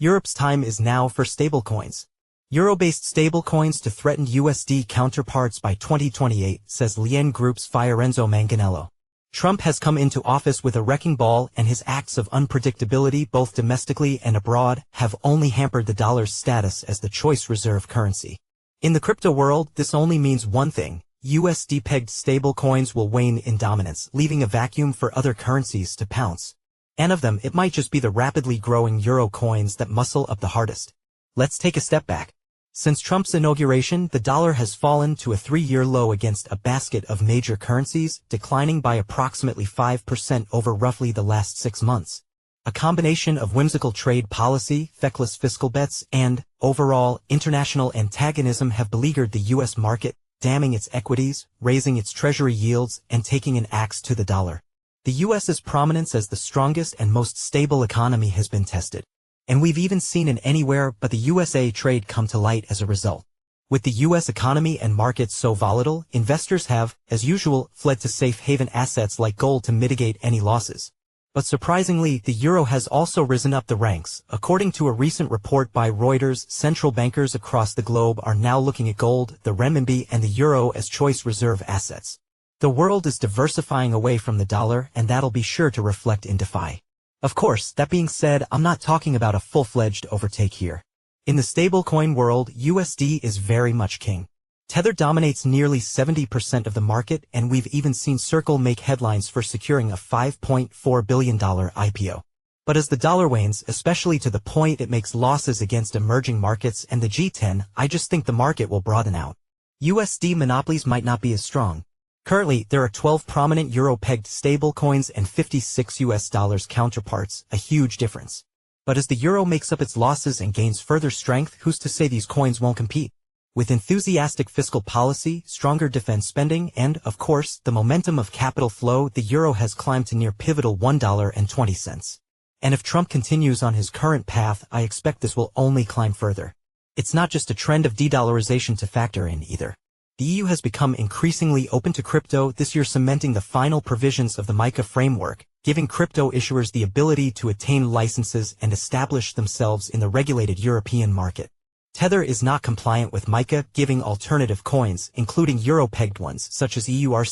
Europe's time is now for stablecoins. Euro-based stablecoins to threaten USD counterparts by 2028, says LIAN Group's Fiorenzo Manganiello. Trump has come into office with a wrecking ball, and his acts of unpredictability both domestically and abroad have only hampered the dollar's status as the choice reserve currency. In the crypto world, this only means one thing: USD-pegged stablecoins will wane in dominance, leaving a vacuum for other currencies to pounce. And of them, it might just be the rapidly growing euro coins that muscle up the hardest. Let's take a step back. Since Trump's inauguration, the dollar has fallen to a 3-year low against a basket of major currencies, declining by approximately 5% over roughly the last 6 months. A combination of whimsical trade policy, feckless fiscal bets, and, overall, international antagonism have beleaguered the U.S. market, damming its equities, raising its Treasury yields, and taking an axe to the dollar. The U.S.'s prominence as the strongest and most stable economy has been tested. And we've even seen an anywhere but the USA trade come to light as a result. With the U.S. economy and markets so volatile, investors have, as usual, fled to safe haven assets like gold to mitigate any losses. But surprisingly, the euro has also risen up the ranks. According to a recent report by Reuters, central bankers across the globe are now looking at gold, the renminbi, and the euro as choice reserve assets. The world is diversifying away from the dollar, and that'll be sure to reflect in DeFi. Of course, that being said, I'm not talking about a full-fledged overtake here. In the stablecoin world, USD is very much king. Tether dominates nearly 70% of the market, and we've even seen Circle make headlines for securing a $5.4 billion IPO. But as the dollar wanes, especially to the point it makes losses against emerging markets and the G10, I just think the market will broaden out. USD monopolies might not be as strong. Currently, there are 12 prominent euro-pegged stablecoins and 56 US dollars counterparts, a huge difference. But as the euro makes up its losses and gains further strength, who's to say these coins won't compete? With enthusiastic fiscal policy, stronger defense spending, and, of course, the momentum of capital flow, the euro has climbed to near pivotal $1.20. And if Trump continues on his current path, I expect this will only climb further. It's not just a trend of de-dollarization to factor in either. The EU has become increasingly open to crypto this year, cementing the final provisions of the MiCA framework, giving crypto issuers the ability to attain licenses and establish themselves in the regulated European market. Tether is not compliant with MiCA, giving alternative coins, including euro-pegged ones such as EUR,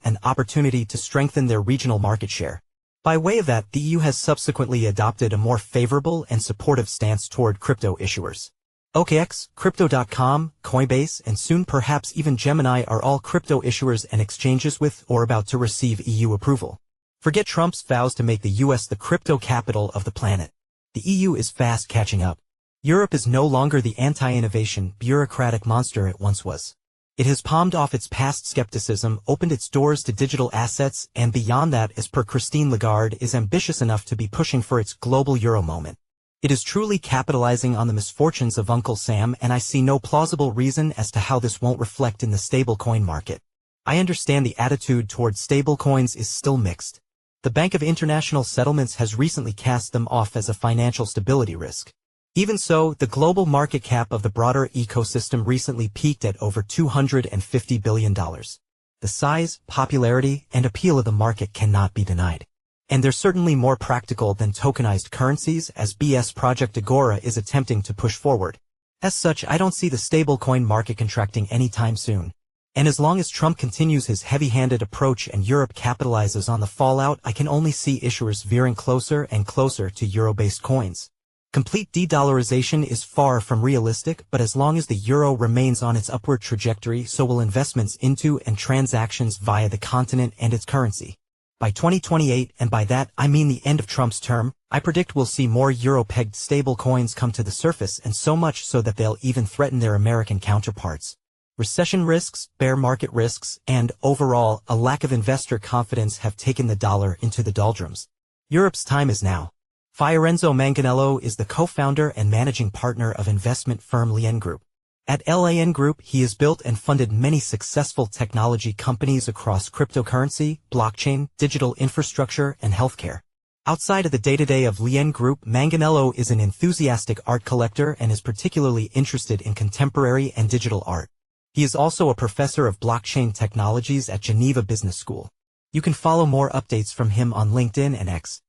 an opportunity to strengthen their regional market share. By way of that, the EU has subsequently adopted a more favorable and supportive stance toward crypto issuers. OKX, Crypto.com, Coinbase, and soon perhaps even Gemini are all crypto issuers and exchanges with or about to receive EU approval. Forget Trump's vows to make the US the crypto capital of the planet. The EU is fast catching up. Europe is no longer the anti-innovation, bureaucratic monster it once was. It has palmed off its past skepticism, opened its doors to digital assets, and beyond that, as per Christine Lagarde, is ambitious enough to be pushing for its global euro moment. It is truly capitalizing on the misfortunes of Uncle Sam, and I see no plausible reason as to how this won't reflect in the stablecoin market. I understand the attitude towards stablecoins is still mixed. The Bank of International Settlements has recently cast them off as a financial stability risk. Even so, the global market cap of the broader ecosystem recently peaked at over $250 billion. The size, popularity, and appeal of the market cannot be denied. And they're certainly more practical than tokenized currencies, as BS Project Agora is attempting to push forward. As such, I don't see the stablecoin market contracting anytime soon. And as long as Trump continues his heavy-handed approach and Europe capitalizes on the fallout, I can only see issuers veering closer and closer to euro-based coins. Complete de-dollarization is far from realistic, but as long as the euro remains on its upward trajectory, so will investments into and transactions via the continent and its currency. By 2028, and by that I mean the end of Trump's term, I predict we'll see more euro-pegged stablecoins come to the surface, and so much so that they'll even threaten their American counterparts. Recession risks, bear market risks, and, overall, a lack of investor confidence have taken the dollar into the doldrums. Europe's time is now. Fiorenzo Manganiello is the co-founder and managing partner of investment firm LIAN Group. At LIAN Group, he has built and funded many successful technology companies across cryptocurrency, blockchain, digital infrastructure, and healthcare. Outside of the day-to-day of LIAN Group, Manganiello is an enthusiastic art collector and is particularly interested in contemporary and digital art. He is also a professor of blockchain technologies at Geneva Business School. You can follow more updates from him on LinkedIn and X.